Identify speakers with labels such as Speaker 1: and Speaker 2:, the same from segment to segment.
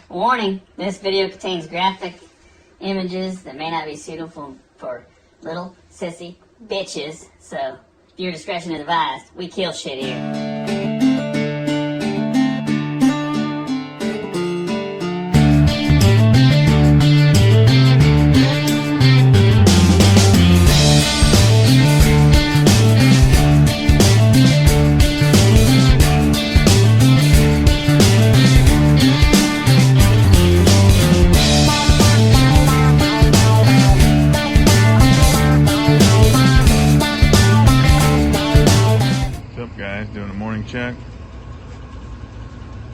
Speaker 1: Warning, this video contains graphic images that may not be suitable for little sissy bitches, so viewer discretion is advised. We kill shit here.
Speaker 2: Doing a morning check.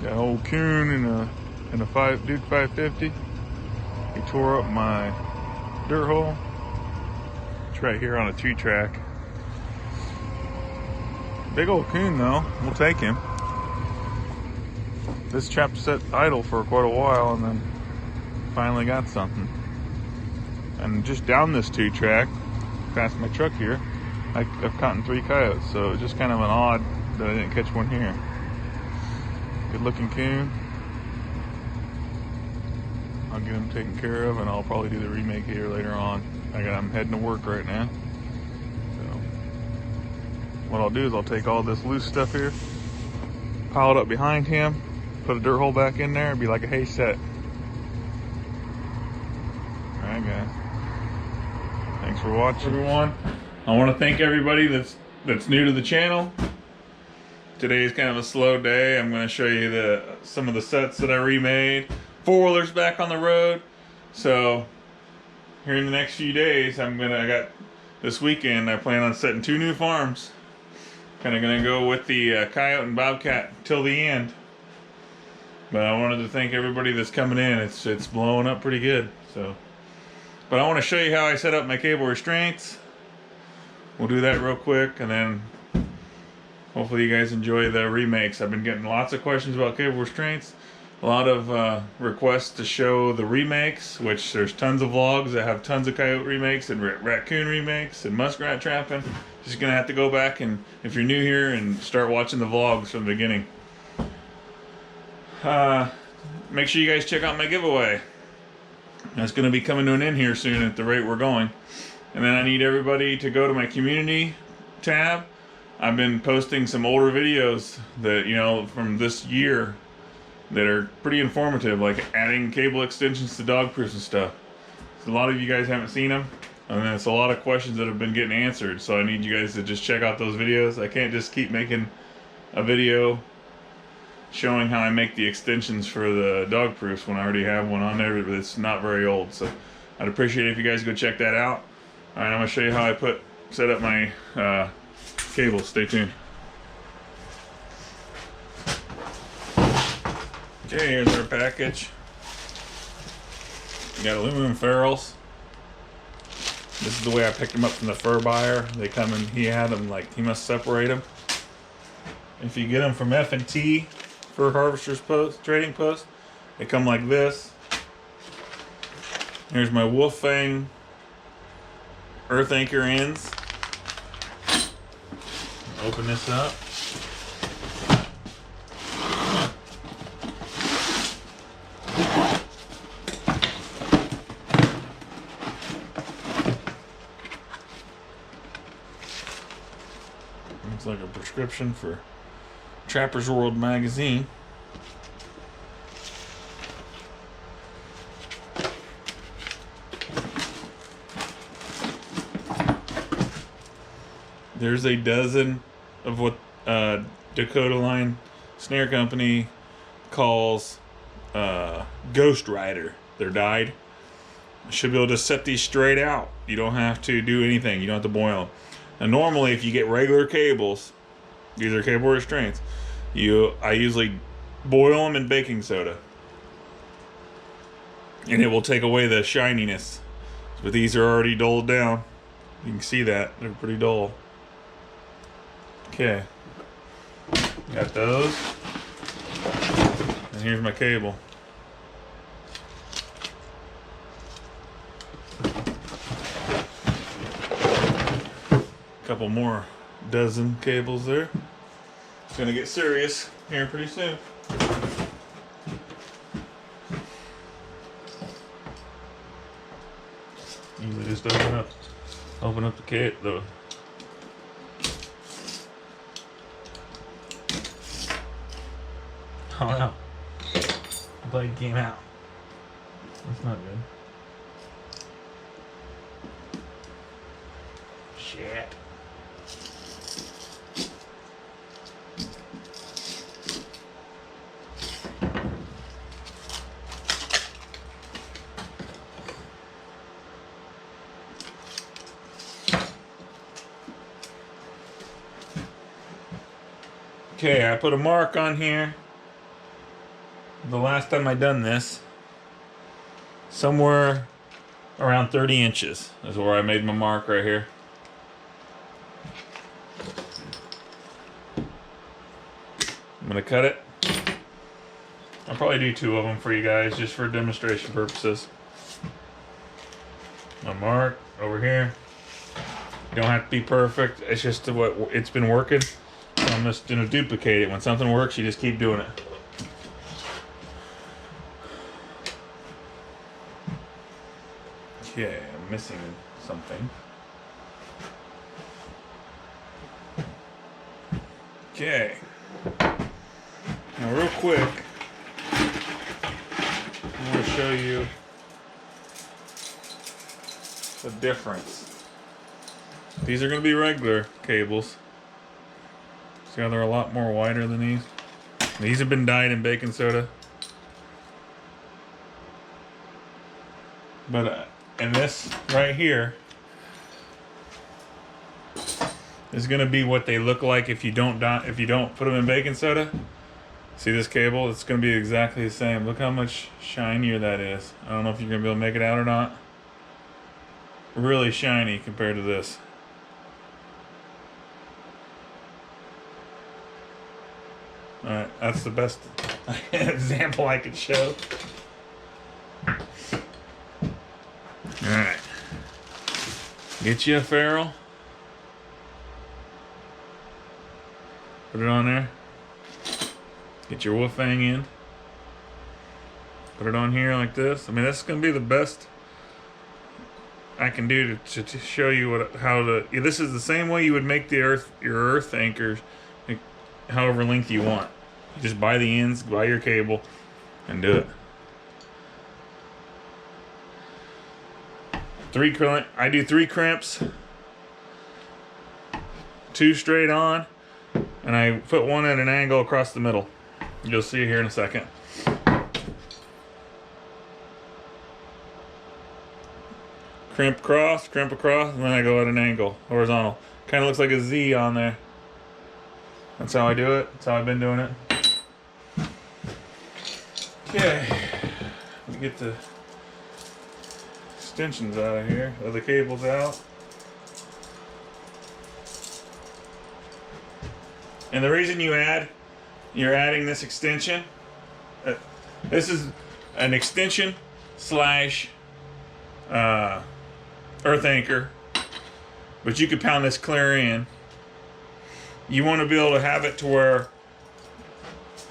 Speaker 2: Got old coon in a Duke 550. He tore up my dirt hole. It's right here on a 2-track. Big old coon though. We'll take him. This chap sat idle for quite a while and then finally got something. And just down this 2-track, past my truck here, I've caught 3 coyotes, so it's just kind of an odd that I didn't catch one here. Good looking coon. I'll get him taken care of and I'll probably do the remake here later on. I'm heading to work right now. So what I'll do is I'll take all this loose stuff here, pile it up behind him, put a dirt hole back in there, and be like a hay set. Alright guys. Thanks for watching, everyone. I want to thank everybody that's new to the channel. Today is kind of a slow day. I'm going to show you some of the sets that I remade. 4-wheelers back on the road. So here in the next few days, this weekend I plan on setting 2 new farms. Kind of going to go with the coyote and bobcat till the end. But I wanted to thank everybody that's coming in. It's blowing up pretty good. But I want to show you how I set up my cable restraints. We'll do that real quick, and then hopefully you guys enjoy the remakes. I've been getting lots of questions about cable restraints. A lot of requests to show the remakes, which there's tons of vlogs that have tons of coyote remakes and raccoon remakes and muskrat trapping. Just gonna have to go back and, if you're new here, and start watching the vlogs from the beginning. Make sure you guys check out my giveaway. That's gonna be coming to an end here soon at the rate we're going. And then I need everybody to go to my community tab. I've been posting some older videos that, from this year that are pretty informative, like adding cable extensions to dog proofs and stuff. So a lot of you guys haven't seen them, and then it's a lot of questions that have been getting answered. So I need you guys to just check out those videos. I can't just keep making a video showing how I make the extensions for the dog proofs when I already have one on there, but it's not very old. So I'd appreciate it if you guys go check that out. Alright, I'm going to show you how I set up my cables. Stay tuned. Okay, here's our package. We got aluminum ferrules. This is the way I picked them up from the fur buyer. They come in, he had them, he must separate them. If you get them from F&T, Fur Harvesters Trading Post, they come like this. Here's my wolf fang earth anchor ends. Open this up. Looks like a prescription for Trapper's World magazine. There's a dozen of what Dakota Line Snare Company calls Ghost Rider. They're dyed. You should be able to set these straight out. You don't have to do anything. You don't have to boil them. And normally, if you get regular cables, these are cable restraints, I usually boil them in baking soda. And it will take away the shininess. But these are already dulled down. You can see that. They're pretty dull. Okay, got those, and here's my cable. Couple more dozen cables there. It's gonna get serious here pretty soon. just open up the kit. Oh no. The blade came out. That's not good. Shit. Okay, I put a mark on here. The last time I done this, somewhere around 30 inches is where I made my mark right here. I'm gonna cut it. I'll probably do 2 of them for you guys just for demonstration purposes. My mark over here. You don't have to be perfect. It's just what it's been working. So I'm just gonna duplicate it. When something works, you just keep doing it. Okay, I'm missing something. Okay. Now real quick, I want to show you the difference. These are going to be regular cables. See how they're a lot more wider than these? These have been dyed in baking soda. But and this right here is going to be what they look like if you don't put them in baking soda. See this cable? It's going to be exactly the same. Look how much shinier that is. I don't know if you're going to be able to make it out or not. Really shiny compared to this. Alright, that's the best example I could show. Alright. Get you a ferrule. Put it on there. Get your woofang in. Put it on here like this. I mean, that's going to be the best I can do to show you this is the same way you would make your earth anchors, however length you want. You just buy the ends, buy your cable, and do it. I do 3 crimps, 2 straight on, and I put 1 at an angle across the middle. You'll see it here in a second. Crimp across, and then I go at an angle, horizontal. Kind of looks like a Z on there. That's how I do it. That's how I've been doing it. Okay, let me get the extensions out of here, the cables out. And the reason you're adding this extension, this is an extension slash earth anchor, but you could pound this clear in. You want to be able to have it to where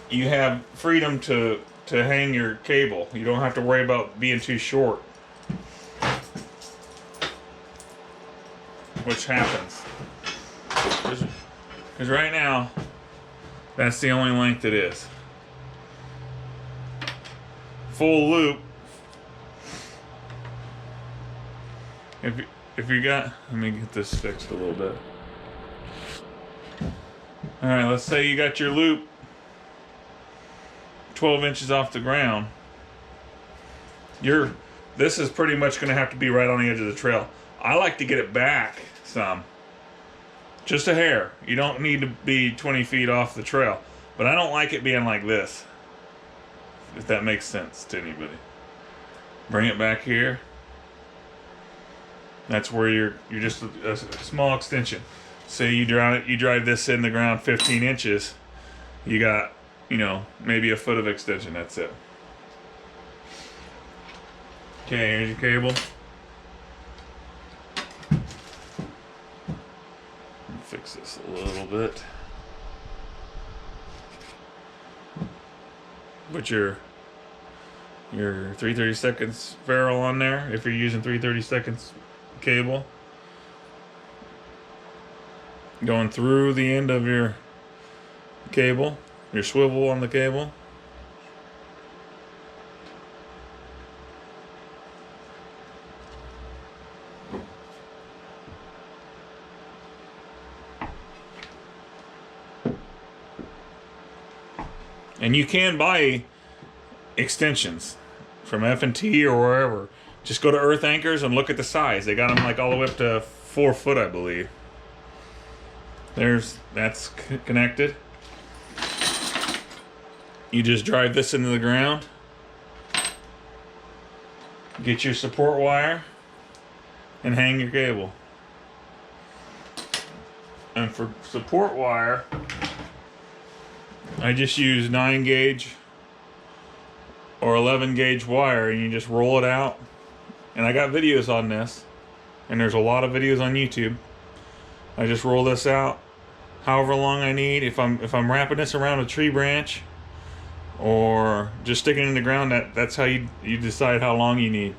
Speaker 2: you have freedom to hang your cable. You don't have to worry about being too short, which happens. Because right now, that's the only length it is. Full loop. If you got, let me get this fixed a little bit. All right, let's say you got your loop 12 inches off the ground. This is pretty much going to have to be right on the edge of the trail. I like to get it back some. Just a hair. You don't need to be 20 feet off the trail. But I don't like it being like this. If that makes sense to anybody. Bring it back here. That's where you're just a small extension. Say you drive this in the ground 15 inches. You got, maybe a foot of extension. That's it. Okay, here's your cable. Fix this a little bit. Put your 3/32 ferrule on there if you're using 3/32 cable going through the end of your cable, your swivel on the cable. And you can buy extensions from F&T or wherever. Just go to Earth Anchors and look at the size. They got them like all the way up to 4 foot, I believe. That's connected. You just drive this into the ground. Get your support wire and hang your cable. And for support wire, I just use 9 gauge or 11 gauge wire, and you just roll it out. And I got videos on this, and there's a lot of videos on YouTube. I just roll this out however long I need. If I'm wrapping this around a tree branch or just sticking it in the ground, that's how you decide how long you need.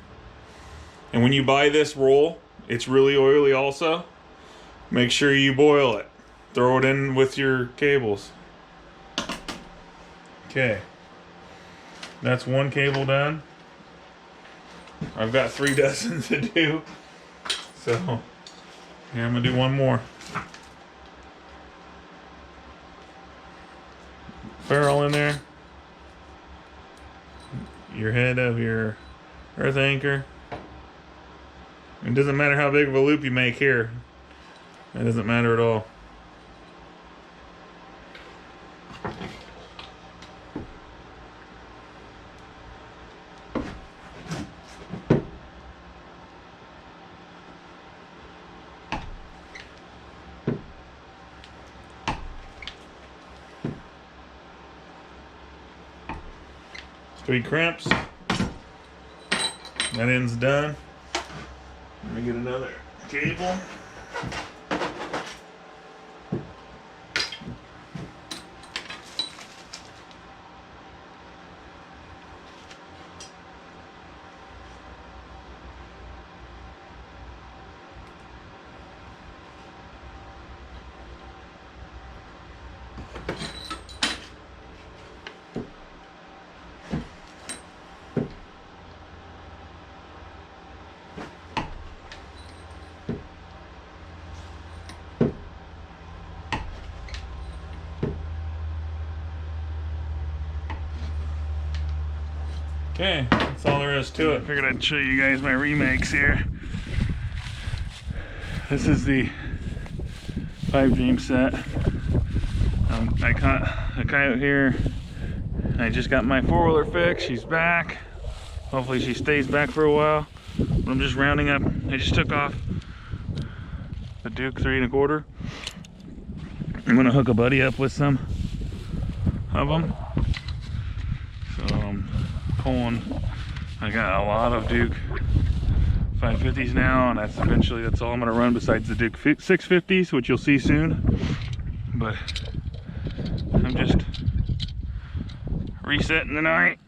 Speaker 2: And when you buy this roll, it's really oily also. Make sure you boil it. Throw it in with your cables. Okay, that's one cable done. I've got 3 dozen to do, so here I'm gonna do one more. Ferrule in there, your head of your earth anchor. It doesn't matter how big of a loop you make here. It doesn't matter at all. Three crimps. That end's done. Let me get another cable. Okay, that's all there is to it. Figured I'd show you guys my remakes here. This is the 5 Dream set. I caught a coyote here. I just got my 4-wheeler fixed. She's back. Hopefully she stays back for a while. But I'm just rounding up. I just took off the Duke 3 1/4. I'm gonna hook a buddy up with some of them. So I'm pulling. I got a lot of Duke 550s now, and that's all I'm gonna run besides the Duke 650s, which you'll see soon. But I'm just resetting the night.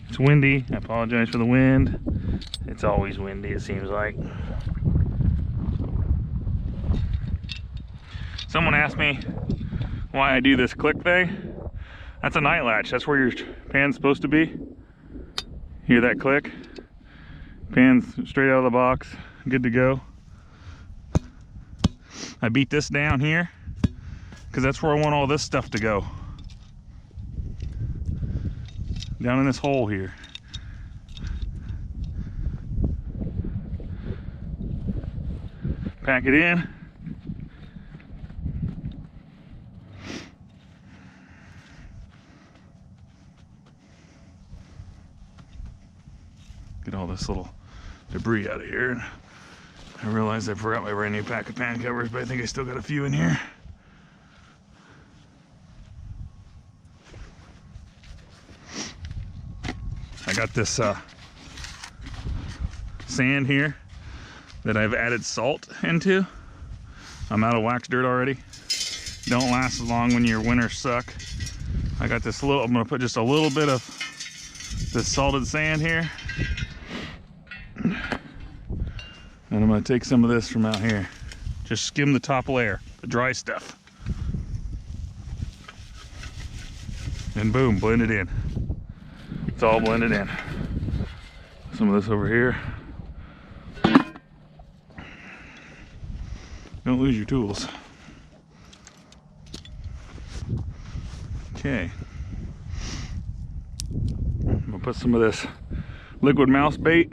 Speaker 2: It's windy. I apologize for the wind. It's always windy, it seems like. Someone asked me why I do this click thing. That's a night latch. That's where your pan's supposed to be. Hear that click? Pan's straight out of the box, good to go. I beat this down here because that's where I want all this stuff to go. Down in this hole here. Pack it in. Get all this little debris out of here. I realized I forgot my brand new pack of pan covers, but I think I still got a few in here. I got this sand here that I've added salt into. I'm out of wax dirt already. Don't last as long when your winters suck. I got this little, I'm gonna put just a little bit of this salted sand here. And I'm gonna take some of this from out here. Just skim the top layer, the dry stuff. And boom, blend it in. It's all blended in. Some of this over here. Don't lose your tools. Okay. I'm gonna put some of this liquid mouse bait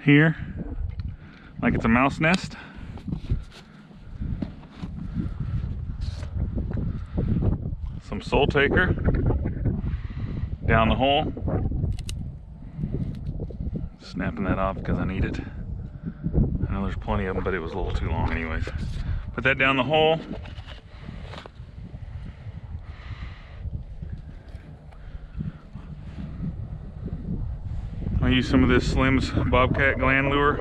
Speaker 2: here, like it's a mouse nest. Some soul taker down the hole. Snapping that off because I need it. I know there's plenty of them, but it was a little too long anyways. Put that down the hole. I use some of this Slim's Bobcat gland lure.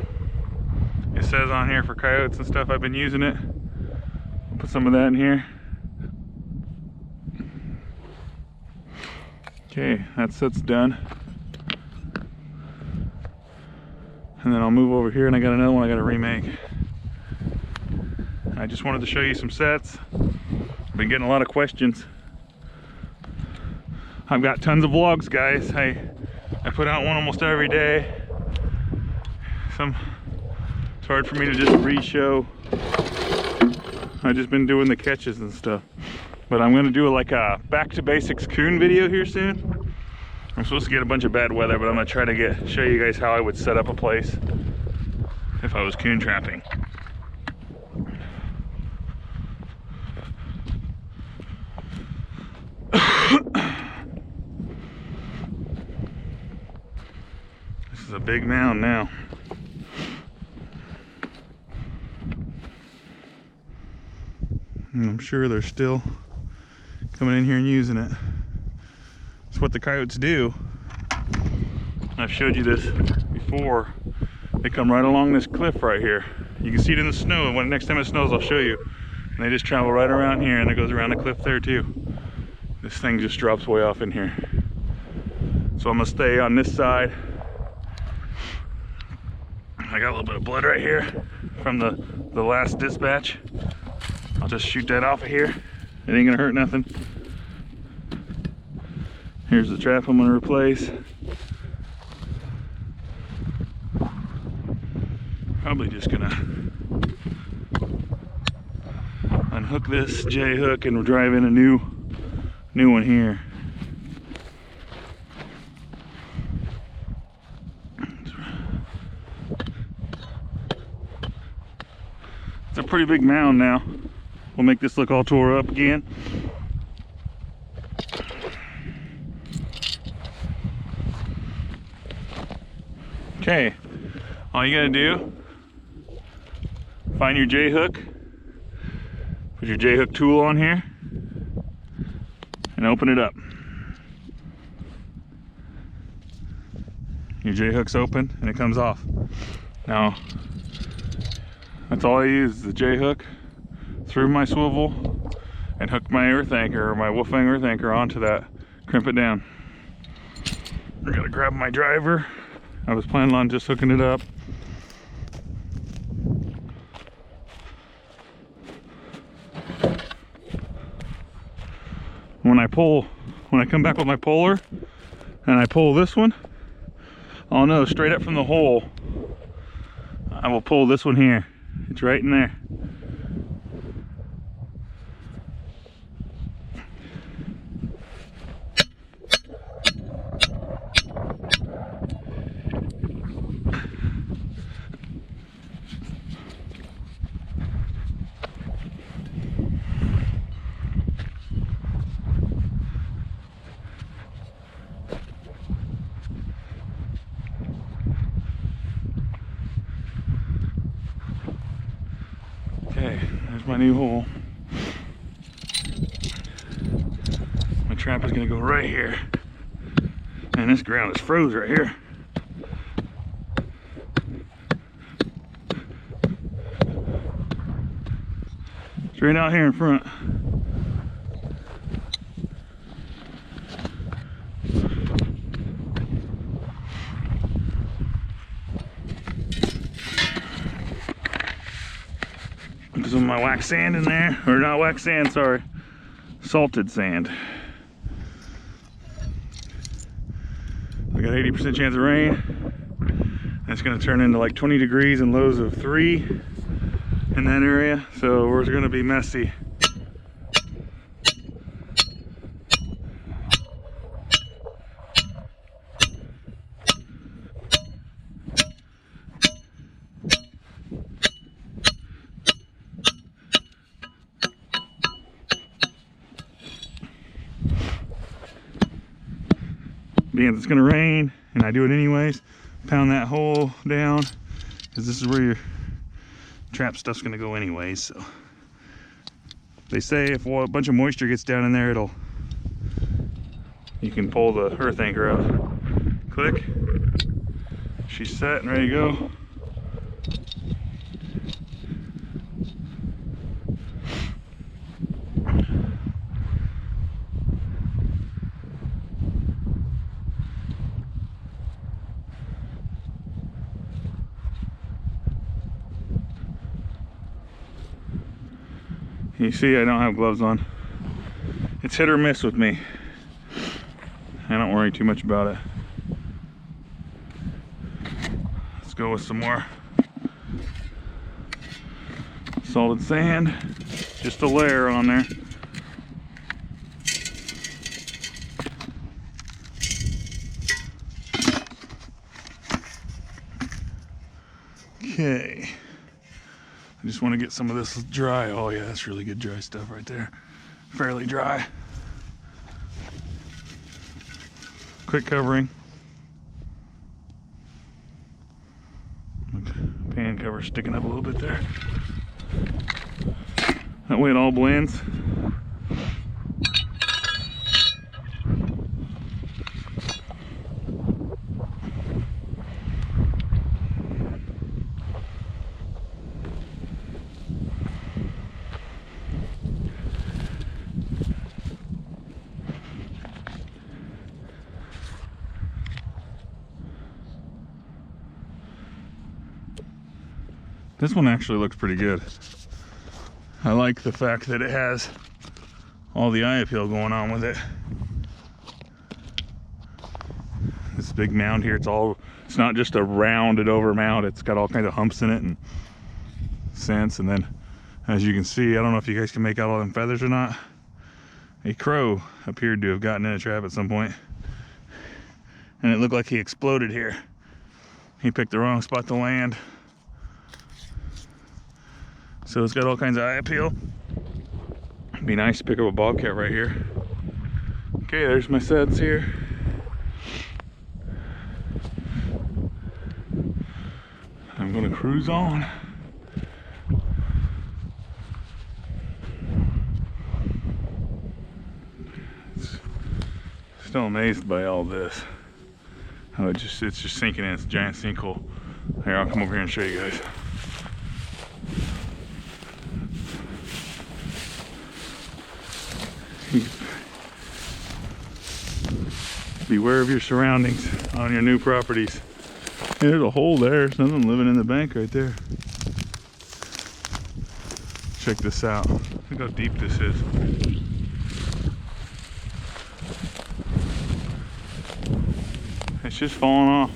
Speaker 2: It says on here for coyotes and stuff. I've been using it. I'll put some of that in here. Okay, that's done. And then I'll move over here, and I got another one I got to remake. I just wanted to show you some sets. I've been getting a lot of questions. I've got tons of vlogs, guys. I put out one almost every day. It's hard for me to just re-show. I've just been doing the catches and stuff. But I'm gonna do like a back to basics coon video here soon. I'm supposed to get a bunch of bad weather, but I'm gonna try to show you guys how I would set up a place if I was coon trapping. This is a big mound now. And I'm sure they're still coming in here and using it. It's what the coyotes do. I've showed you this before. They come right along this cliff right here. You can see it in the snow. When next time it snows, I'll show you. And they just travel right around here, and it goes around the cliff there too. This thing just drops way off in here. So I'm gonna stay on this side. I got a little bit of blood right here from the last dispatch. I'll just shoot that off of here. It ain't gonna hurt nothing. Here's the trap I'm gonna replace. Probably just gonna unhook this J hook and drive in a new one here. It's a pretty big mound now. We'll make this look all tore up again. Okay, all you gotta do, find your J hook, put your J hook tool on here, and open it up. Your J hook's open and it comes off. Now, that's all I use is the J hook through my swivel and hook my earth anchor or my Wolfang earth anchor onto that, crimp it down. I gotta grab my driver. I was planning on just hooking it up. When I come back with my puller and I pull this one, I'll know straight up from the hole. I will pull this one here. It's right in there. Okay, there's my new hole. My trap is gonna go right here. And this ground is froze right here. Straight out here in front. Put some of my wax sand in there, or not wax sand, sorry, salted sand. We got 80% chance of rain. It's gonna turn into like 20 degrees and lows of 3 in that area, so we're gonna be messy. Being it's gonna rain, and I do it anyways, pound that hole down, because this is where your trap stuff's gonna go anyways. So they say if a bunch of moisture gets down in there, you can pull the earth anchor out. Click. She's set and ready to go. You see, I don't have gloves on. It's hit or miss with me. I don't worry too much about it. Let's go with some more salted sand. Just a layer on there. Okay. I just want to get some of this dry. Oh yeah, that's really good dry stuff right there. Fairly dry. Quick covering. Pan cover sticking up a little bit there. That way it all blends. This one actually looks pretty good. I like the fact that it has all the eye appeal going on with it. This big mound here, it's not just a rounded over mound, it's got all kinds of humps in it and scents. And then as you can see, I don't know if you guys can make out all them feathers or not, a crow appeared to have gotten in a trap at some point, and it looked like he exploded here. He picked the wrong spot to land. So it's got all kinds of eye appeal. It'd be nice to pick up a bobcat right here. Okay, there's my sets here. I'm gonna cruise on. Still amazed by all this. How it's just sinking in. It's a giant sinkhole. Here, I'll come over here and show you guys. Beware of your surroundings on your new properties. Hey, there's a hole there. There's nothing living in the bank right there. Check this out. Look how deep this is. It's just falling off.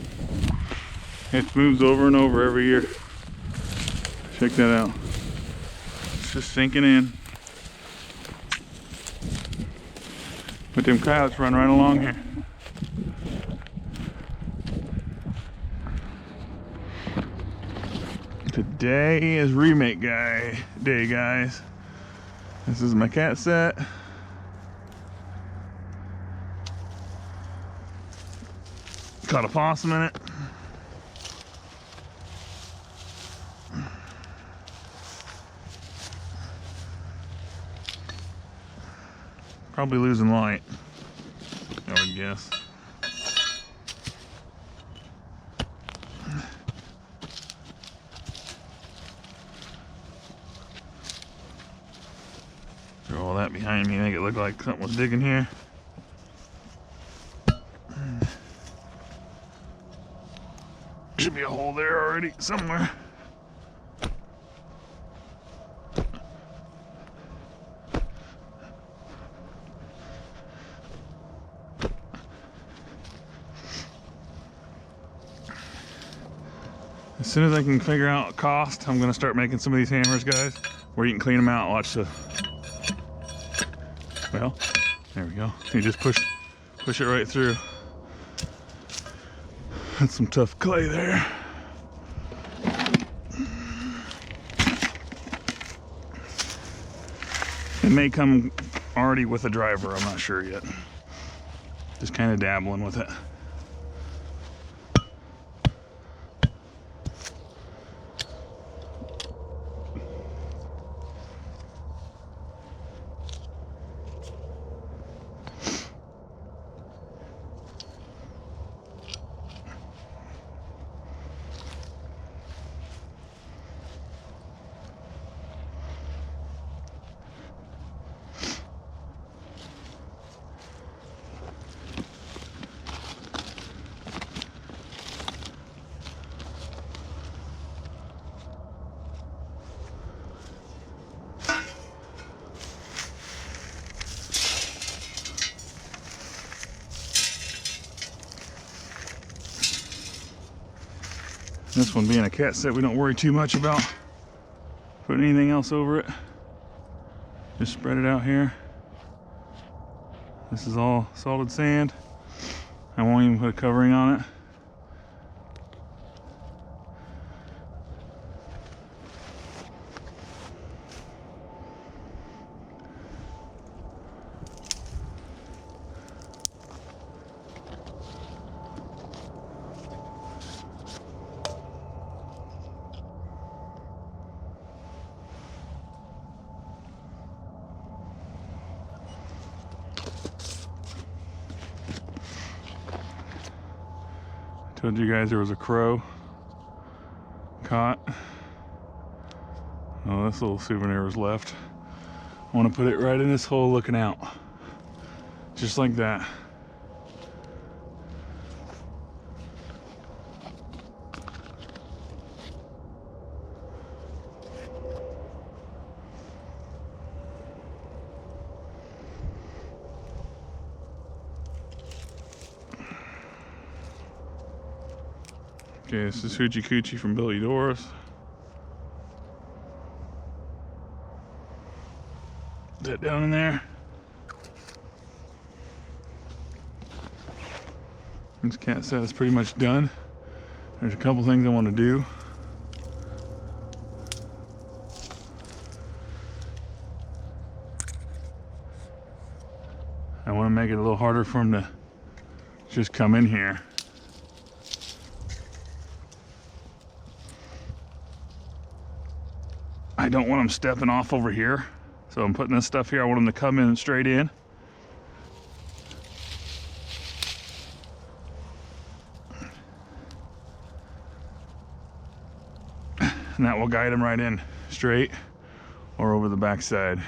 Speaker 2: It moves over and over every year. Check that out. It's just sinking in. But them coyotes run right along here. Today is remake day, guys. This is my cat set. Caught a possum in it. Probably losing light, I would guess. Throw all that behind me, make it look like something was digging here. Should be a hole there already somewhere. As soon as I can figure out cost, I'm gonna start making some of these hammers, guys, where you can clean them out. Watch the, well, there we go. You just push it right through. That's some tough clay there. It may come already with a driver, I'm not sure yet. Just kind of dabbling with it. This one being a cat set, we don't worry too much about putting anything else over it. Just spread it out here. This is all solid sand. I won't even put a covering on it. Told you guys there was a crow caught. Oh, this little souvenir was left. I want to put it right in this hole looking out. Just like that. Okay, this is Hoochie Coochie from Billy Doris. Put that down in there. This cat set is pretty much done. There's a couple things I want to do. I want to make it a little harder for him to just come in here. I don't want them stepping off over here. So I'm putting this stuff here. I want them to come in straight in. And that will guide them right in straight or over the back side.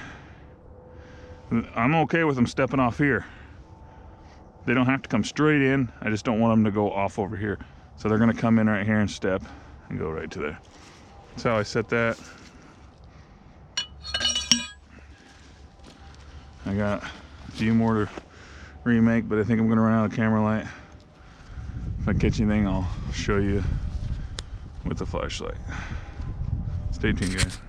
Speaker 2: I'm okay with them stepping off here. They don't have to come straight in. I just don't want them to go off over here. So they're gonna come in right here and step and go right to there. That's how I set that. I got a few more to remake, but I think I'm gonna run out of camera light. If I catch anything, I'll show you with the flashlight. Stay tuned, guys.